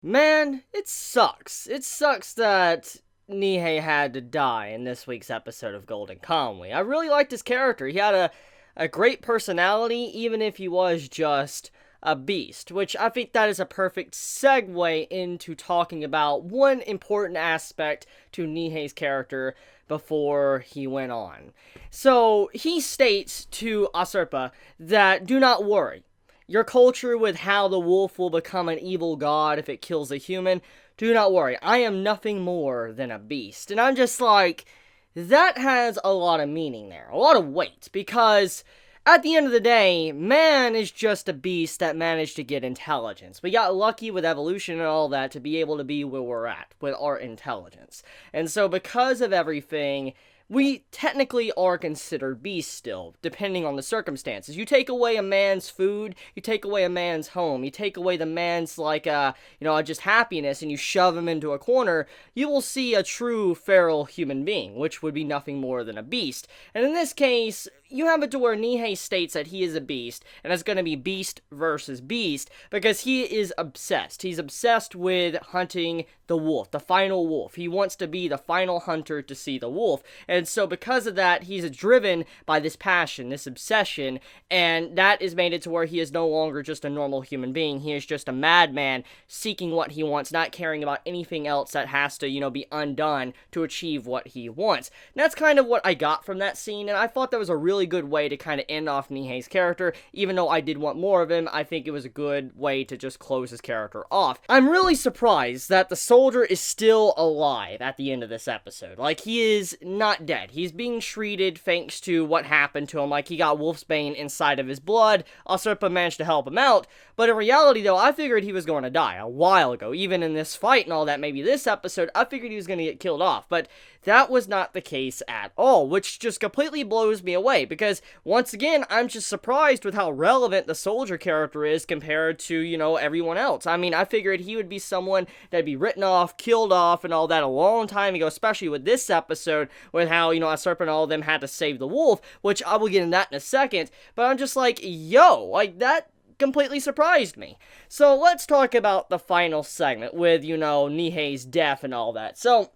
Man, it sucks. It sucks that Nihei had to die in this week's episode of Golden Kamuy. I really liked his character. He had a great personality, even if he was just a beast, which I think that is a perfect segue into talking about one important aspect to Nihei's character before he went on. So, he states to Aserpa that do not worry. Your culture with how the wolf will become an evil god if it kills a human, do not worry, I am nothing more than a beast. And I'm just like, that has a lot of meaning there, a lot of weight, because at the end of the day, man is just a beast that managed to get intelligence. We got lucky with evolution and all that to be able to be where we're at with our intelligence. And so because of everything, we technically are considered beasts still, depending on the circumstances. You take away a man's food, you take away a man's home, you take away the man's, just happiness, and you shove him into a corner, you will see a true feral human being, which would be nothing more than a beast. And in this case, you have it to where Nihei states that he is a beast, and it's going to be beast versus beast, because he is obsessed. He's obsessed with hunting the wolf, the final wolf. He wants to be the final hunter to see the wolf, and so because of that, he's driven by this passion, this obsession, and that is made it to where he is no longer just a normal human being. He is just a madman seeking what he wants, not caring about anything else that has to, be undone to achieve what he wants. And that's kind of what I got from that scene, and I thought that was a really good way to kind of end off Nihei's character. Even though I did want more of him, I think it was a good way to just close his character off. I'm really surprised that the soldier is still alive at the end of this episode. Like, he is not dead. He's being treated thanks to what happened to him. Like, he got Wolfsbane inside of his blood. Aserpa managed to help him out. But in reality, though, I figured he was going to die a while ago. Even in this fight and all that, maybe this episode, I figured he was going to get killed off. But that was not the case at all, which just completely blows me away, because, once again, I'm just surprised with how relevant the soldier character is compared to, everyone else. I mean, I figured he would be someone that'd be written off, killed off, and all that a long time ago, especially with this episode, with how, Aserpa and all of them had to save the wolf, which I will get into that in a second, but I'm just like, that completely surprised me. So, let's talk about the final segment with, Nihei's death and all that. So,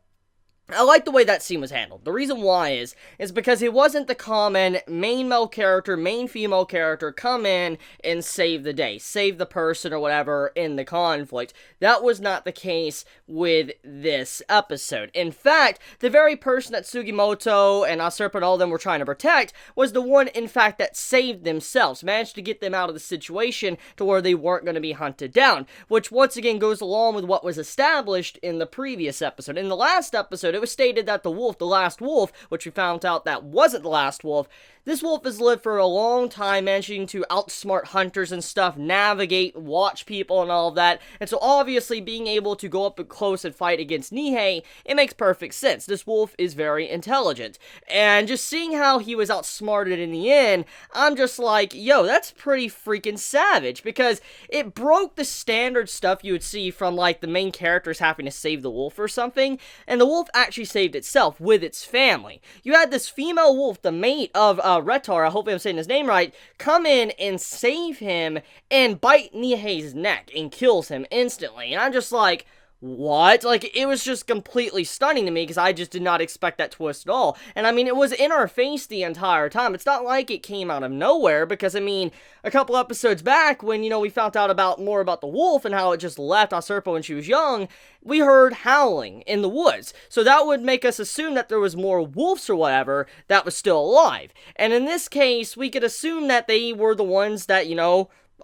I like the way that scene was handled. The reason why is because it wasn't the common main male character, main female character come in and save the day, save the person or whatever in the conflict. That was not the case with this episode. In fact, the very person that Sugimoto and Aserpa and all of them were trying to protect was the one, in fact, that saved themselves, managed to get them out of the situation to where they weren't going to be hunted down, which once again goes along with what was established in the previous episode. In the last episode, it was stated that the wolf, the last wolf, which we found out that wasn't the last wolf, this wolf has lived for a long time, managing to outsmart hunters and stuff, navigate, watch people and all of that, and so obviously being able to go up close and fight against Nihei, it makes perfect sense. This wolf is very intelligent, and just seeing how he was outsmarted in the end, I'm just like, that's pretty freaking savage, because it broke the standard stuff you would see from, like, the main characters having to save the wolf or something, and the wolf actually saved itself with its family. You had this female wolf, the mate of Retar, I hope I'm saying his name right, come in and save him and bite Nihei's neck and kills him instantly. And I'm just like, what? Like, it was just completely stunning to me, because I just did not expect that twist at all. And I mean, it was in our face the entire time. It's not like it came out of nowhere, because I mean, a couple episodes back, when, we found out more about the wolf and how it just left Aserpa when she was young, we heard howling in the woods. So that would make us assume that there was more wolves or whatever that was still alive. And in this case, we could assume that they were the ones that,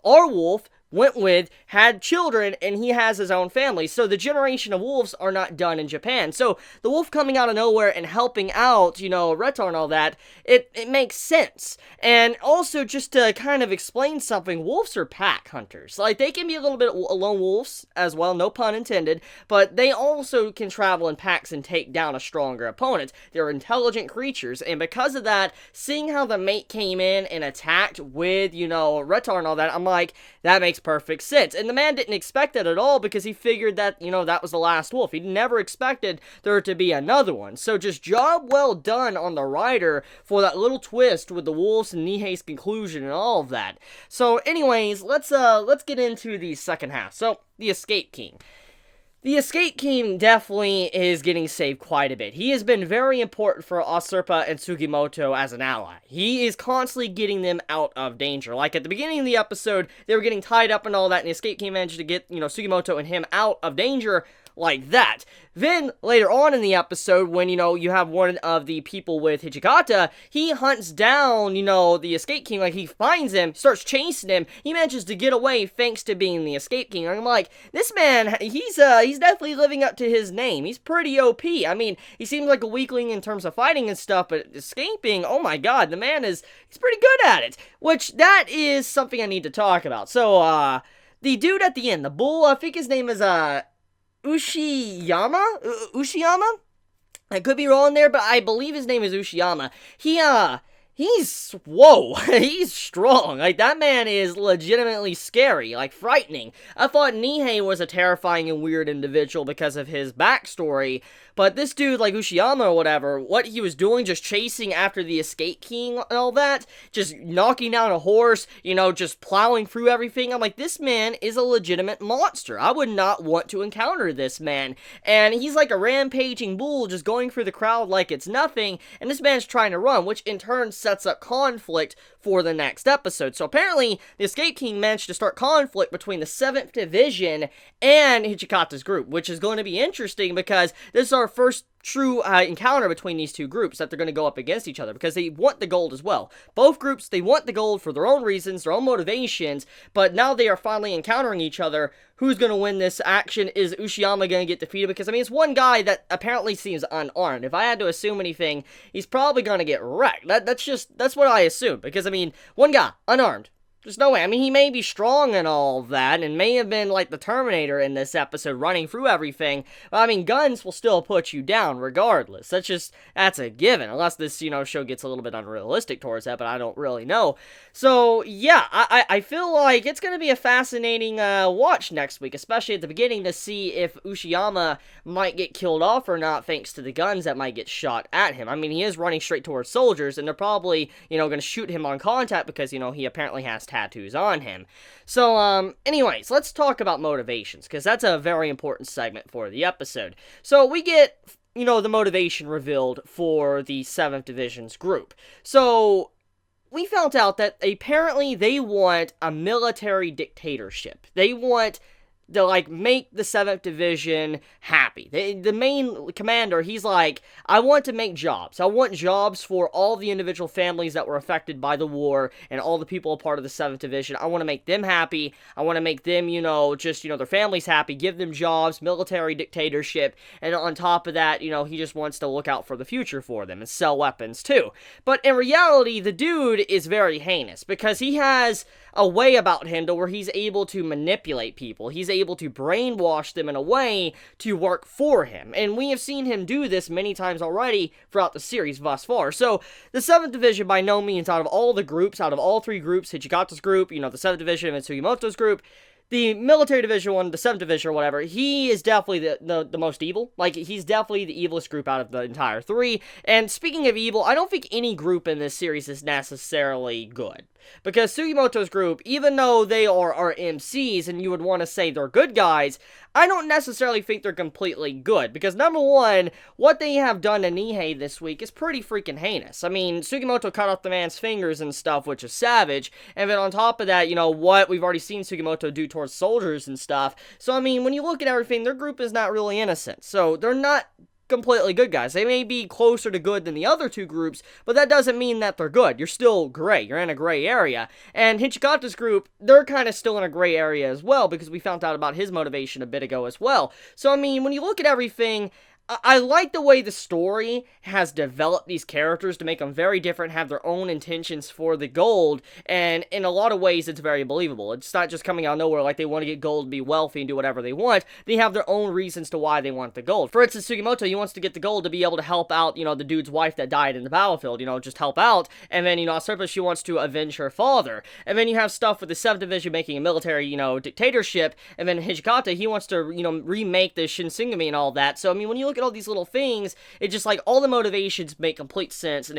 our wolf went with, had children, and he has his own family. So the generation of wolves are not done in Japan. So the wolf coming out of nowhere and helping out, Retar and all that, it makes sense. And also, just to kind of explain something, wolves are pack hunters. Like, they can be a little bit lone wolves as well, no pun intended, but they also can travel in packs and take down a stronger opponent. They're intelligent creatures, and because of that, seeing how the mate came in and attacked with, Retar and all that, I'm like, that makes makes perfect sense. And the man didn't expect that at all because he figured that, that was the last wolf. He never expected there to be another one. So just job well done on the writer for that little twist with the wolves and Nihei's conclusion and all of that. So anyways, let's get into the second half. So, the Escape King. The Escape King definitely is getting saved quite a bit. He has been very important for Usurpa and Sugimoto as an ally. He is constantly getting them out of danger. Like at the beginning of the episode, they were getting tied up and all that, and the Escape King managed to get, Sugimoto and him out of danger like that. Then, later on in the episode, when, you have one of the people with Hijikata, he hunts down, the Escape King, like, he finds him, starts chasing him, he manages to get away thanks to being the Escape King. I'm like, this man, he's definitely living up to his name. He's pretty OP. I mean, he seems like a weakling in terms of fighting and stuff, but escaping, oh my god, the man he's pretty good at it. Which, that is something I need to talk about. So, the dude at the end, the bull, I think his name is, Ushiyama? I could be wrong there, but I believe his name is Ushiyama. He's strong. Like, that man is legitimately scary, like, frightening. I thought Nihei was a terrifying and weird individual because of his backstory, but this dude, like Ushiyama or whatever, what he was doing, just chasing after the Escape King and all that, just knocking down a horse, just plowing through everything, I'm like, this man is a legitimate monster. I would not want to encounter this man. And he's like a rampaging bull, just going through the crowd like it's nothing, and this man's trying to run, which in turn sets up conflict for the next episode. So apparently, the Escape King managed to start conflict between the 7th Division and Hijikata's group, which is going to be interesting because this is our first true encounter between these two groups that they're going to go up against each other because they want the gold as well. Both groups, they want the gold for their own reasons, their own motivations, but now they are finally encountering each other. Who's going to win this action? Is Ushiyama going to get defeated? Because, I mean, it's one guy that apparently seems unarmed. If I had to assume anything, he's probably going to get wrecked. That's what I assume. Because, I mean, one guy, unarmed. There's no way. I mean, he may be strong and all that, and may have been like the Terminator in this episode, running through everything, but I mean, guns will still put you down regardless. That's a given, unless this, show gets a little bit unrealistic towards that, but I don't really know. So, yeah, I feel like it's going to be a fascinating watch next week, especially at the beginning, to see if Ushiyama might get killed off or not, thanks to the guns that might get shot at him. I mean, he is running straight towards soldiers, and they're probably, going to shoot him on contact, because, he apparently has tattoos on him. So, anyways, let's talk about motivations, because that's a very important segment for the episode. So, we get, the motivation revealed for the 7th Division's group. So, we found out that apparently they want a military dictatorship. They want to, make the 7th Division happy. The main commander, he's like, I want to make jobs. I want jobs for all the individual families that were affected by the war, and all the people a part of the 7th Division. I want to make them happy. I want to make them, their families happy, give them jobs, military dictatorship, and on top of that, he just wants to look out for the future for them, and sell weapons, too. But in reality, the dude is very heinous, because he has a way about him to where he's able to manipulate people. He's able to brainwash them in a way to work for him. And we have seen him do this many times already throughout the series thus far. So, the 7th Division, by no means, out of all the groups, out of all three groups, Hijikata's group, the 7th Division and Sugimoto's group, the military division one, the 7th division or whatever, he is definitely the most evil. Like, he's definitely the evilest group out of the entire three. And speaking of evil, I don't think any group in this series is necessarily good. Because Sugimoto's group, even though they are our MCs and you would want to say they're good guys, I don't necessarily think they're completely good. Because number one, what they have done to Nihei this week is pretty freaking heinous. I mean, Sugimoto cut off the man's fingers and stuff, which is savage. And then on top of that, what we've already seen Sugimoto do towards soldiers and stuff. So, I mean, when you look at everything, their group is not really innocent. So, they're not completely good guys. They may be closer to good than the other two groups, but that doesn't mean that they're good. You're still gray. You're in a gray area. And Hichikata's group, they're kind of still in a gray area as well, because we found out about his motivation a bit ago as well. So, I mean, when you look at everything, I like the way the story has developed these characters to make them very different, have their own intentions for the gold, and in a lot of ways it's very believable. It's not just coming out of nowhere like they want to get gold and be wealthy and do whatever they want. They have their own reasons to why they want the gold. For instance, Sugimoto, he wants to get the gold to be able to help out, the dude's wife that died in the battlefield, just help out, and then, on surface, she wants to avenge her father. And then you have stuff with the 7th Division making a military, dictatorship, and then Hijikata, he wants to, remake the Shinsengumi and all that. So, when you look at all these little things, it's just like all the motivations make complete sense, and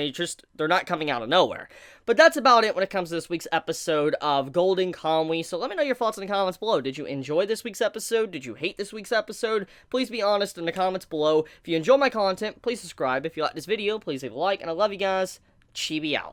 they're not coming out of nowhere. But that's about it when it comes to this week's episode of Golden Kamuy. So let me know your thoughts in the comments below. Did you enjoy this week's episode? Did you hate this week's episode? Please be honest in the comments below. If you enjoy my content, please subscribe. If you like this video, please leave a like, and I love you guys. Chibi out.